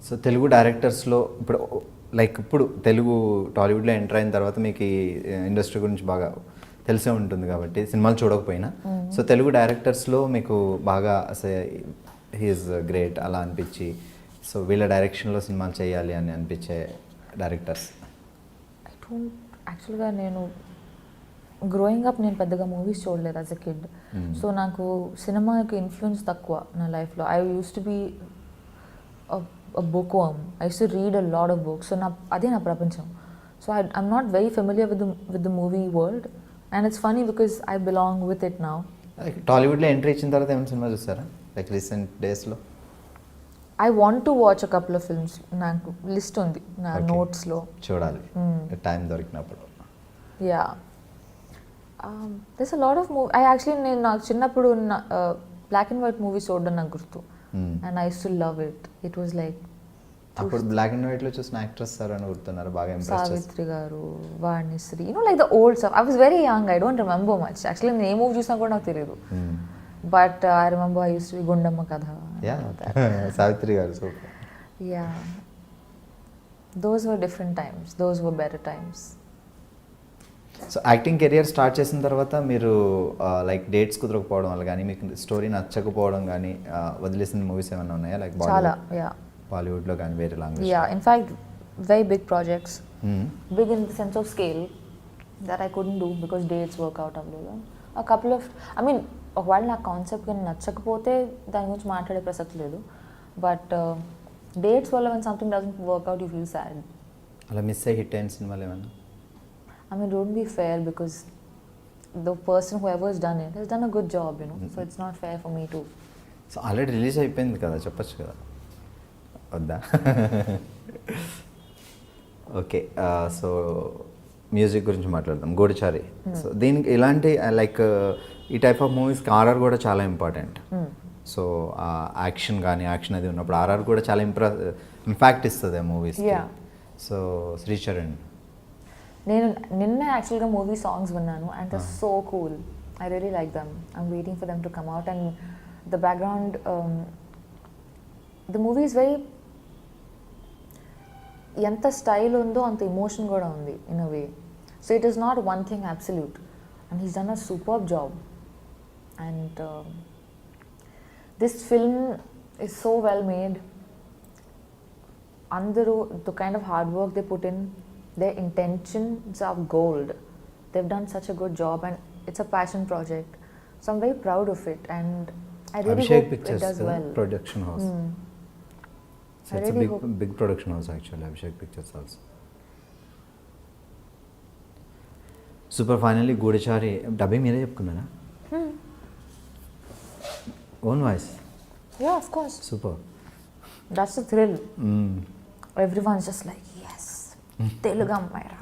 A: So Telugu డైరెక్టర్స్లో ఇప్పుడు లైక్ ఇప్పుడు తెలుగు టాలీవుడ్లో ఎంటర్ అయిన తర్వాత మీకు ఈ ఇండస్ట్రీ గురించి బాగా తెలిసే ఉంటుంది కాబట్టి సినిమాలు చూడకపోయినా, సో తెలుగు డైరెక్టర్స్లో మీకు బాగా అసలు హీఈస్ గ్రేట్ అలా అనిపించి సో వీళ్ళ డైరెక్షన్లో సినిమాలు చేయాలి అని అనిపించే డైరెక్టర్స్?
B: ఐ డోంట్ యాక్చువల్గా నేను గ్రోయింగ్ అప్ నేను పెద్దగా మూవీస్ చూడలేదు యాజ్ అ కిడ్. సో నాకు సినిమాకి ఇన్ఫ్లుయెన్స్ తక్కువ నా లైఫ్లో. I use to be a bookworm. I used to read a lot of books. So అదే నా ప్రపంచం. So I'm not very familiar with the movie world, and it's funny because I belong with it now.
A: టాలీవుడ్లో entry ఇచ్చిన తర్వాత ఏమైనా cinema చూస్తారా like recent డేస్లో?
B: I want to watch a couple of films. నాకు లిస్ట్ ఉంది నా నోట్స్లో,
A: చూడాలి టైం దొరికినప్పుడు.
B: Yeah. There's a lot of నేను నాకు చిన్నప్పుడు బ్లాక్ అండ్ వైట్ మూవీస్ చూడడం నాకు గుర్తు. And I used to love it. It was like
A: అప్పుడు బ్లాక్ అండ్ వైట్ లో చూసిన యాక్ట్రెస్ సార్ అని గుర్తున్నారు బాగా ఇంప్రెస్ చేసి?
B: సావిత్రి గారు, Vanisri, like the old stuff. I was very young, I don't remember much. Actually నేను ఏ మూవీ చూసినా కూడా నాకు తెలియదు. But I remember I used to be Gundamma కథ.
A: సావిత్రి గారు super.
B: Yeah. Those were different times. Those were better times.
A: So acting career start చేసిన తర్వాత మీరు లైక్ డేట్స్ కుదరకపోవడం వల్ల కానీ మీకు స్టోరీ నచ్చకపోవడం కానీ వదిలేసిన మూవీస్ ఏమైనా ఉన్నాయా లైక్ బాలీవుడ్లో కానీ వేరే language?
B: In fact, very big projects. Big in the sense of scale that I couldn't do because dates work out అవ్వలేదు. A couple of, ఒకవేళ నా కాన్సెప్ట్ కానీ నచ్చకపోతే దాని గురించి మాట్లాడే ప్రసక్తి లేదు. బట్ డేట్స్ వల్ల when something doesn't work out you feel sad.
A: అలా మిస్ అయ్యి హిట్ అయిన సినిమాలు ఏమన్నా?
B: Don't be fair because the person whoever has done it has done a good job, so it's not fair for me to.
A: So already release అయిపోయింది కదా, చెప్పచ్చు కదా, వద్దా? ఓకే, సో మ్యూజిక్ గురించి మాట్లాడదాం. గూఢచారి. సో దీనికి ఇలాంటి లైక్ ఈ టైప్ ఆఫ్ మూవీస్కి ఆర్ఆర్ కూడా చాలా ఇంపార్టెంట్. సో యాక్షన్ కానీ యాక్షన్ అది ఉన్నప్పుడు ఆర్ఆర్ కూడా చాలా ఇంపాక్ట్ ఇస్తుంది ఆ మూవీస్కి. సో శ్రీచరణ్,
B: నేను నిన్న యాక్చువల్గా మూవీ సాంగ్స్ విన్నాను and they are so cool. I really like them. I'm waiting for them to come out. And the background, the movie is very, ఎంత స్టైల్ ఉందో అంత ఎమోషన్ కూడా ఉంది in a way. So it is not one thing absolute. And he's done a superb job. And this film is so well made. అందరూ the kind of hard work they put in, their intentions are gold. They've done such a good job and it's a passion project. So I'm very proud of it and I really
A: Abhishek
B: hope
A: Pictures,
B: it does well.
A: Production house. So it's really a big production house actually, Abhishek Pictures also. Super, finally Goodachari dubbing మీరే చెప్పుకున్నారా? Own voice?
B: Yeah, of course.
A: Super.
B: That's the thrill. Everyone's just like, yes, Telugu అమ్మాయిరా.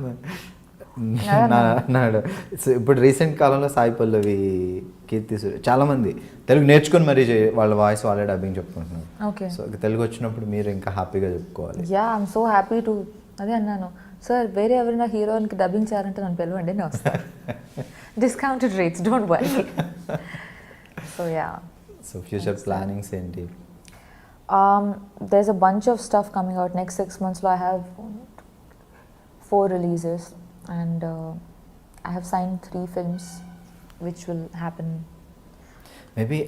A: ఇప్పుడు recent కాలంలో సాయి పల్లవి, కీర్తి చాలామంది తెలుగు నేర్చుకొని మరి వాళ్ళ voice వాళ్ళే డబ్బింగ్ చెప్పుకుంటున్నారు.
B: ఓకే,
A: సో తెలుగు వచ్చినప్పుడు మీరు ఇంకా హ్యాపీగా చెప్పుకోవాలి.
B: Yeah, I'm so happy to. అదే అన్నాను, సార్ వేరే ఎవరైనా హీరోయిన్కి డబ్బింగ్ చేయాలంటే నన్ను పిలవండి, నేను వస్తాను. Discounted rates, don't worry. So yeah.
A: So future plannings ఏంటి?
B: There's a bunch of stuff coming out next 6 months. I have 4 releases and I have signed 3 films which will happen.
A: Maybe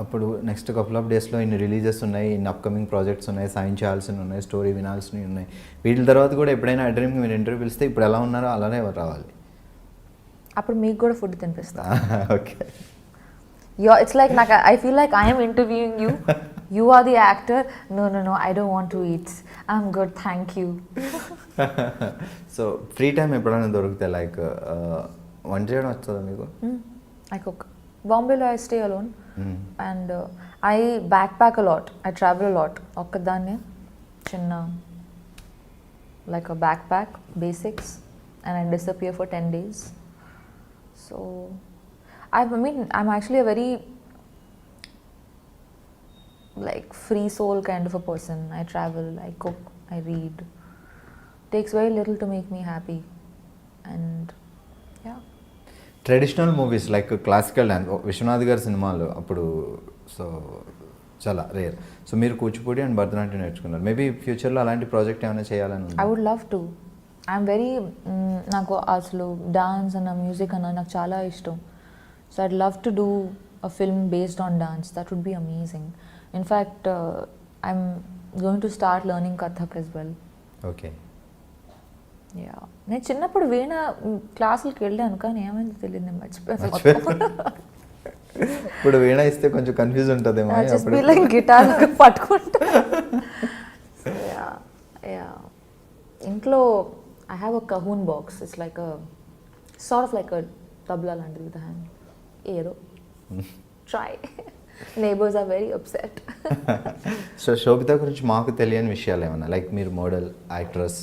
A: అప్పుడు next couple of డేస్లో ఇన్ని releases ఉన్నాయి, ఇన్ని upcoming projects ఉన్నాయి, sign చేయాల్సినవి ఉన్నాయి, story వినాల్సినవి ఉన్నాయి. వీటి తర్వాత కూడా ఎప్పుడైనా iDreamకి మీరు ఇంటర్వ్యూ పిలిస్తే ఇప్పుడు ఎలా ఉన్నారో అలానే రావాలి.
B: అప్పుడు మీకు కూడా ఫుడ్ తినిపిస్తా.
A: Okay.
B: It's like I feel like I am interviewing you. You are the actor. No, I don't want to eat. I'm good, thank you.
A: So free time ఎప్పుడైనా దొరికితే లైక్ వంట చేయడం వస్తుందా మీకు?
B: I cook. బాంబేలో I stay alone. And I backpack a lot. I travel a lot. ఒక్కదాన్నే చిన్న like a backpack, basics, and I disappear for 10 days. So, I mean, I'm actually a very like free soul kind of a person. I travel, I cook, I read. Takes very little to make me happy. And yeah.
A: Traditional movies like classical dance Vishwanath గారి సినిమాలు అప్పుడు so చాలా rare. So మీరు Kuchipudi and Bharatanatyam నేర్చుకున్నారు. Maybe ఫ్యూచర్లో అలాంటి project ఏమైనా చేయాలని ఉందా?
B: I would love to. I'm very నాకు అసలు డాన్స్ అన్న మ్యూజిక్ అన్న నాకు చాలా ఇష్టం. So I'd love to do a film based on dance. That would be amazing. In fact, I'm going to start learning Kathak as well.
A: Okay.
B: Yeah నేను చిన్నప్పుడు వీణ క్లాసులకి వెళ్ళాను కానీ ఏమైంది తెలియదు, నేను మర్చిపోయాను.
A: ఇప్పుడు వీణ ఇస్తే కొంచెం కన్ఫ్యూజ్ ఉంటుందేమో.
B: గిటార్ పట్టుకుంటా. ఇంట్లో I have a cajon box. It's like a sort of like a tabla లాంటిది విత్ హ్యాండ్. ఏదో try. Neighbours are very upset.
A: So Sobhita గురించి మాకు తెలియని విషయాలు ఏమన్నా, లైక్ మీరు మోడల్, యాక్ట్రెస్,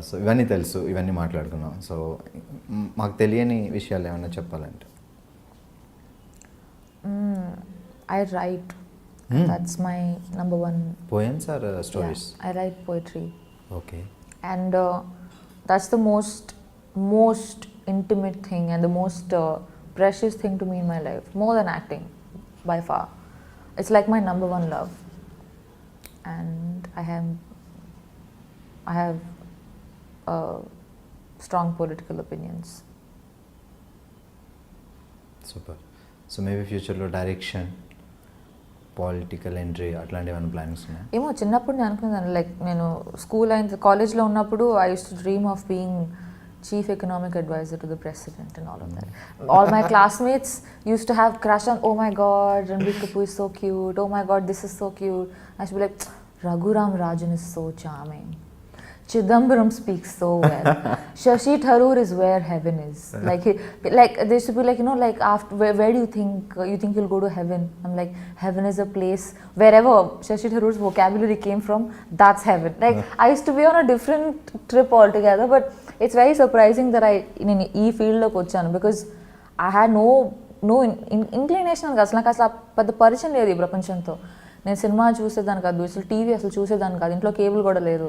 A: సో ఇవన్నీ తెలుసు, ఇవన్నీ మాట్లాడుకున్నాం. సో మాకు తెలియని విషయాలు ఏమన్నా చెప్పాలంటే?
B: I write. That's my number one.
A: Poems or stories?
B: Yeah, I write poetry.
A: Okay.
B: And that's the most intimate thing and the most precious thing to me in my life, more than acting by far. It's like my number one love. And I have strong political opinions.
A: Super. So maybe ఫ్యూచర్లో direction, political entry అట్లాంటి ఏమైనా plannings ఉన్నాయా?
B: ఏమో చిన్నప్పుడు నేను అనుకున్నాను, like నేను school అయిన కాలేజ్లో ఉన్నప్పుడు I use to dream of being chief economic advisor to the president and all of that. All my classmates used to have crush on, oh my god, Ranbir Kapoor is so cute, oh my god, this is so cute. I used to be like, Raghuram Rajan is so charming. Chidambaram speaks so well. Shashi Tharoor is where heaven is. Like they used to be like, you know, like after where do you think you'll go to heaven? I'm like, heaven is a place wherever Shashi Tharoor's vocabulary came from, that's heaven. Like I used to be on a different trip altogether, but it's very surprising that I in e field lo kochanu because I had no inclination అసలు నాకు అసలు పెద్ద పరిచయం లేదు ఈ ప్రపంచంతో. నేను cinema చూసేదాన్ని కాదు, అసలు టీవీ అసలు చూసేదాన్ని కాదు, ఇంట్లో కేబుల్ కూడా లేదు.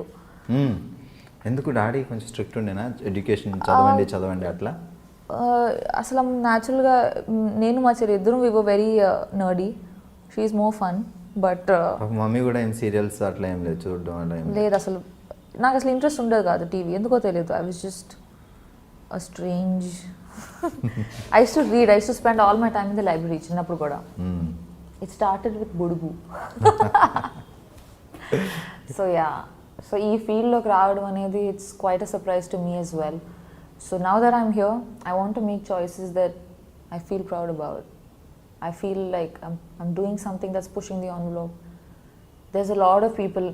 A: ఎందుకు డాడీ కొంచెం స్ట్రిక్ట్ ఉండేనా? ఎడ్యుకేషన్ చదవండి అట్లా?
B: అసలు న్యాచురల్గా నేను మా చెల్లి ఇద్దరం we were very nerdy. She is more fun. But
A: mummy కూడా ఏం సీరియల్స్ అట్లా ఏం లేదు చూడడం అట్లా
B: లేదు. అసలు నాకు అసలు ఇంట్రెస్ట్ ఉండదు కాదు టీవీ, ఎందుకో తెలియదు. I was just a strange. I use to read, I use to spend all my time in the library చిన్నప్పుడు కూడా. It started with Budugu. So yeah, so ఈ ఫీల్డ్లోకి రావడం అనేది it's quite a surprise to me as well. So now that I'm here I want to make choices that I feel proud about. I feel like I'm doing something that's pushing the envelope. There's a lot of people,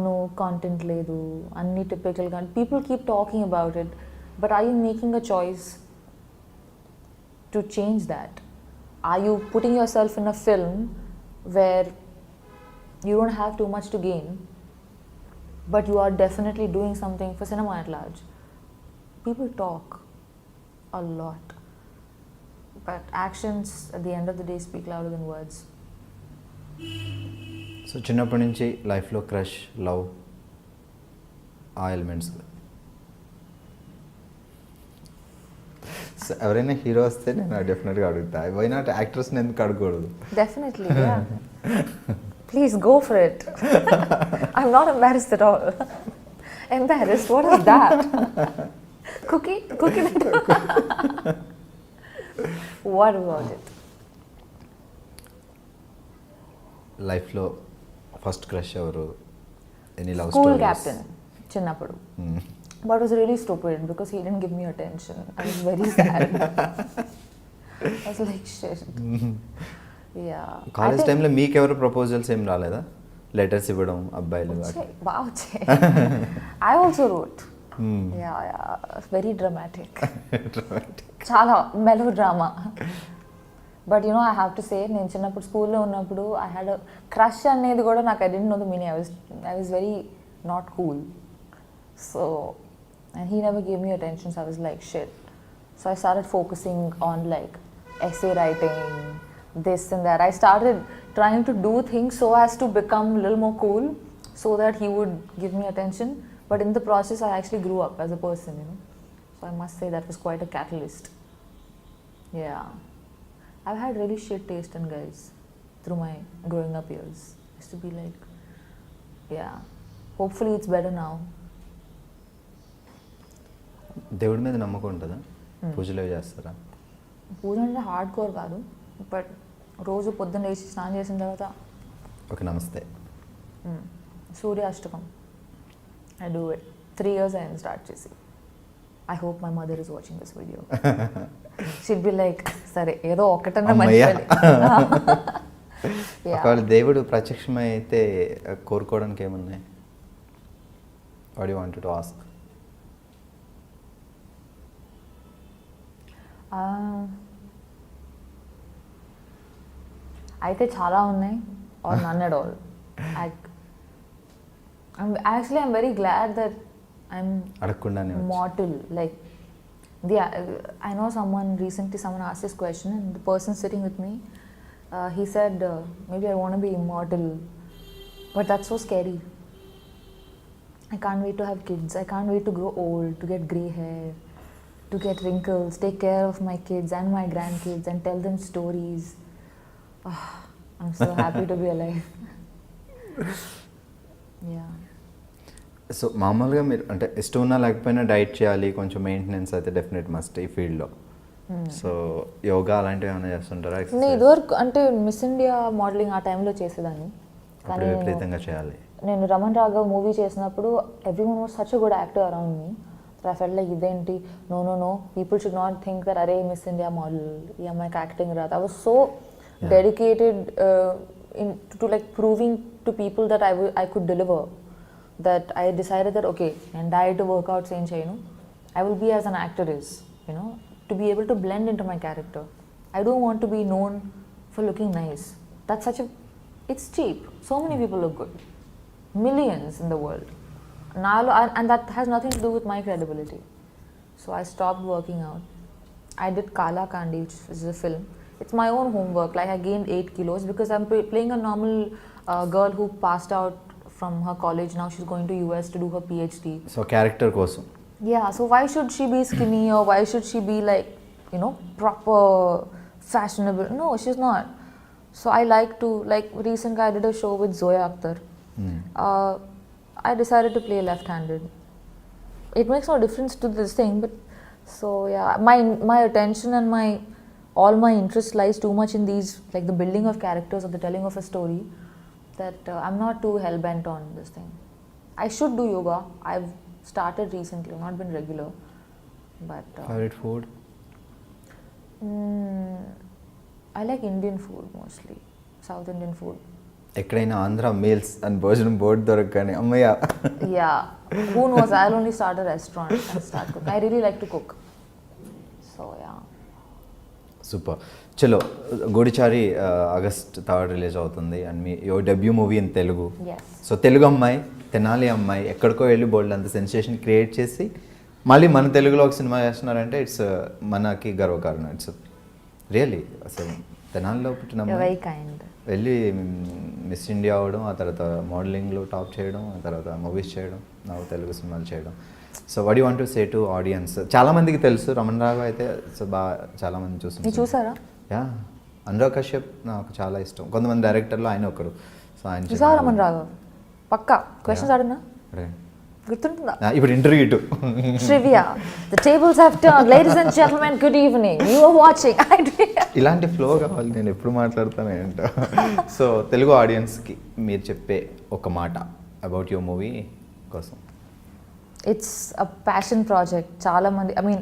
B: no content ledu, anni typical people keep talking about it, but are you making a choice to change that? Are you putting yourself in a film where you don't have too much to gain, but you are definitely doing something for cinema at large? People talk a lot, but actions at the end of the day speak louder than words.
A: So చిన్నప్పటి నుంచి లైఫ్లో crush, love, ఆ elements. So ఎవరైనా hero వస్తే నేను డెఫినెట్గా అడుగుతా. Why not యాక్ట్రెస్ని ఎందుకు అడగకూడదు?
B: Definitely, yeah. Please go for it. I'm not embarrassed at all. Embarrassed? What is that? Cookie? What about it?
A: లైఫ్లో ఫస్ట్ క్రష్ ఎవరు? Any love
B: School
A: stories?
B: captain, చిన్నప్పుడు. But it was really stupid because he didn't give me attention. I was very sad. I was like, shit. Yeah.
A: College టైంలో మీకు ఎవరు proposals ఏం రాలేదా? Letters ఇవ్వడం అబ్బాయిలు?
B: Wow. I also wrote. Yeah. Very dramatic. Chala melodrama. But you know, I have to say, నేను చిన్నప్పుడు స్కూల్లో ఉన్నప్పుడు I had a crush అనేది కూడా నాకు I didn't know the meaning. I was very not cool. So, and he never gave me attention, so I was like, shit. So I started focusing on like essay writing, this and that. I started trying to do things so as to become a little more cool, so that he would give me attention. But in the process, I actually grew up as a person, you know. So I must say that was quite a catalyst. Yeah. I've had really shit taste in guys through my growing up years. I used to be like, yeah. Hopefully it's better now.
A: దేవుడి మీద నమ్మకం ఉంటుందా? పూజలు అవి చేస్తారా?
B: పూజ అంటే hard core కాదు, but రోజు పొద్దున్న లేచి స్నానం చేసిన తర్వాత
A: ఓకే నమస్తే
B: సూర్యాష్టకం I do it. 3 years I start చేసి. I hope my mother is watching this video. She'd be like, సరే ఏదో ఒకటన్నా మంచి
A: ఒకవేళ దేవుడు ప్రత్యక్షమై అయితే కోరుకోవడానికి ఏమున్నాయి? What do you want to ask?
B: అయితే చాలా ఉన్నాయి or none at all. I'm very glad that I'm mortal. Like, yeah, I know someone asked this question, and the person sitting with me, he said, maybe I want to be immortal, but that's so scary. I can't wait to have kids. I can't wait to grow old, to get grey hair, to get wrinkles, take care of my kids and my grandkids and tell them stories. Oh, I'm so happy to be alive. Yeah.
A: So మామూలుగా మీరు అంటే ఇష్టం ఉన్నా లేకపోయినా diet చేయాలి, కొంచెం maintenance అయితే definite must ఈ ఫీల్డ్లో. సో యోగా అలాంటివి ఏమైనా చేస్తుంటారా?
B: నేను ఇదివరకు అంటే మిస్ ఇండియా మోడలింగ్ ఆ టైంలో చేసేదాన్ని, కానీ
A: విపరీతంగా చేయాలి.
B: నేను రమణ్ రాఘవ్ మూవీ చేసినప్పుడు everyone was such a good actor around me. I felt like ఇదేంటి, no, people should not think that అరే మిస్ ఇండియా మోడల్ ఈ అమ్మాయికి యాక్టింగ్ రాదు. I was so dedicated to like proving to people that I could deliver, that I decided that okay, and diet to workouts ఏం చేయను, I will be as an actor is, you know, to be able to blend into my character. I don't want to be known for looking nice. That's such a, it's cheap. So many people look good, millions in the world, and that has nothing to do with my credibility. So I stopped working out. I did Kala Kandi, which is a film. It's my own homework. Like I gained 8 kilos because I'm playing a normal girl who passed out from her college. Now she's going to US to do her PhD.
A: So character kosam.
B: Yeah, so why should she be skinny, or why should she be like, you know, proper, fashionable? No, she's not. So I like to, like recently I did a show with Zoya Akhtar. I decided to play left-handed. It makes no difference to this thing, but so yeah, my attention and all my interest lies too much in these, like the building of characters or the telling of a story, that I'm not too hell-bent on this thing. I should do yoga. I've started recently, not been regular, but
A: favorite food?
B: I like Indian food mostly, South Indian food.
A: ఎక్కడైనా Andhra meals and భోజనం board దొరకగానే అమ్మయ్య.
B: Yeah, who knows, I'll only start a restaurant and start cooking. I really like to cook, so yeah.
A: Super. చలో, గూడిచారి August 3 release అవుతుంది, and me your debut movie in Telugu. So Telugu అమ్మాయి, తెనాలి అమ్మాయి, ఎక్కడికో వెళ్ళి బోల్డ్ అంత sensation create చేసి మళ్ళీ మన తెలుగులో ఒక సినిమా చేస్తున్నారంటే ఇట్స్ మనకి గర్వకారణం. ఇట్స్ రియల్లీ అసలు తెనాలిలో పుట్టిన అమ్మాయి వెళ్ళి మిస్ ఇండియా అవ్వడం, ఆ తర్వాత మోడలింగ్లో టాప్ చేయడం, ఆ తర్వాత మూవీస్ చేయడం, నా తెలుగు సినిమాలు చేయడం. So what you want to say to audience? చాలా మందికి తెలుసు రమణ్ రాఘవ్ అయితే, సో బాగా చాలా మంది
B: చూసారా?
A: యా, అనురాగ్ కశ్యప్ నాకు చాలా ఇష్టం. కొంతమంది డైరెక్టర్లో ఆయన ఒకరు. సో ఆయన
B: చూసారా రమణ్ రాఘవ్? పక్కా క్వశ్చన్స్ అడిగినా గుర్తుంటుందా?
A: ఇప్పుడు ఇంటర్వ్యూ ఇటు
B: trivia. The tables have turned. Ladies and gentlemen, good evening. You are watching iDream.
A: ఇలాంటి ఫ్లో కావాలి, నేను ఎప్పుడు మాట్లాడతాను ఏంటో. సో తెలుగు ఆడియన్స్కి మీరు చెప్పే ఒక మాట అబౌట్ యువర్ మూవీ కోసం.
B: It's a passion project. చాలా మంది, I mean,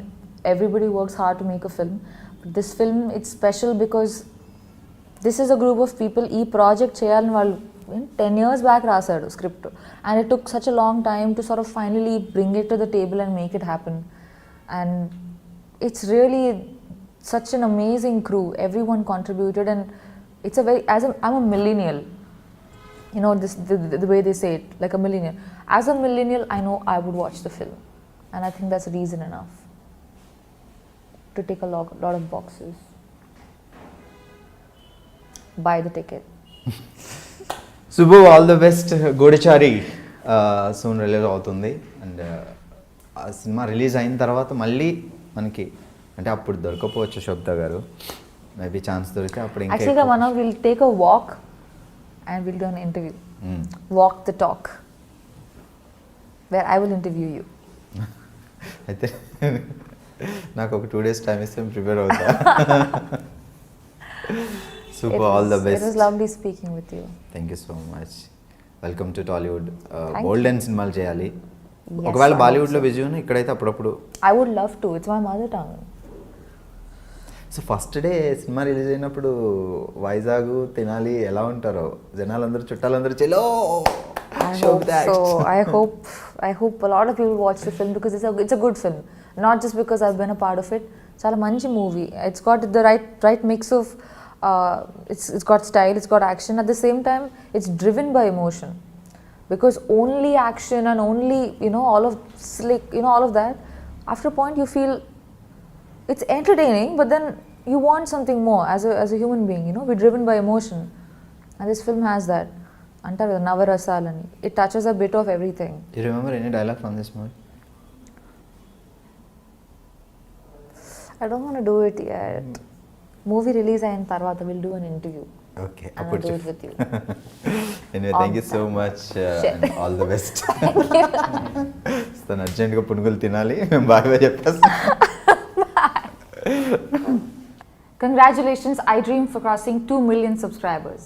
B: everybody works hard to make a film. But this film, it's special because this is a group of people. ఈ ప్రాజెక్ట్ చేయాలని వాళ్ళు 10 years back రాశాడు script, and it took such a long time to sort of finally bring it to the table and make it happen. And it's really such an amazing crew. Everyone contributed, and it's a very, I'm a millennial. You know, the way they say it, like a millennial. As a millennial, I know I would watch the film, and I think that's reason enough to take a lot of boxes. Buy the ticket.
A: Shubhu, all the best. Goodachari soon release అవుతుంది, and ఆ cinema release అయిన తర్వాత మళ్ళీ మనకి అంటే అప్పుడు దొరకపోవచ్చు శోభిత గారు, maybe chance దొరికితే అప్పుడు ఇంకా
B: Actually, Manna, we'll take a walk and we'll do an interview. Walk the talk, where I will interview you.
A: అయితే నాకు ఒక 2 days టైం ఇస్తే ప్రిపేర్ అవుతా. Super, all the best.
B: It was lovely speaking with you.
A: Thank you so much. Welcome to Tollywood. Golden సినిమాలు చేయాలి.
B: Yes,
A: ఒకవేళ
B: I
A: బాలీవుడ్లో
B: hope so.
A: విజయం ఇక్కడైతే అప్పుడప్పుడు.
B: I would love to. It's my mother tongue.
A: So first day cinema release అయినప్పుడు వైజాగ్ తినాలి ఎలా ఉంటారో జనాలందరూ చుట్టాలందరూ చెలో.
B: I hope so. I hope a lot of people watch the film because it's a good film. Not just because I've been a part of it. Chala manchi movie. It's got the right mix of it's got style, it's got action. At the same time, it's driven by emotion. Because only action and only, you know, all of slick, you know, all of that, after a point you feel it's entertaining, but then you want something more as a human being, you know. We're driven by emotion, and this film has that. Antaru Navarasalani. It touches a bit of everything.
A: Do you remember any dialogue from this movie?
B: I don't want to do it yet. Movie release ayin tarvata we'll do an interview.
A: Okay,
B: And I'll do it with you.
A: Anyway, thank you so much and all the best. తను అర్జెంట్గా పునుగులు తినాలి, మేము బాగా చెప్పేస్తాం.
B: Congratulations, iDream, for crossing 2 million subscribers.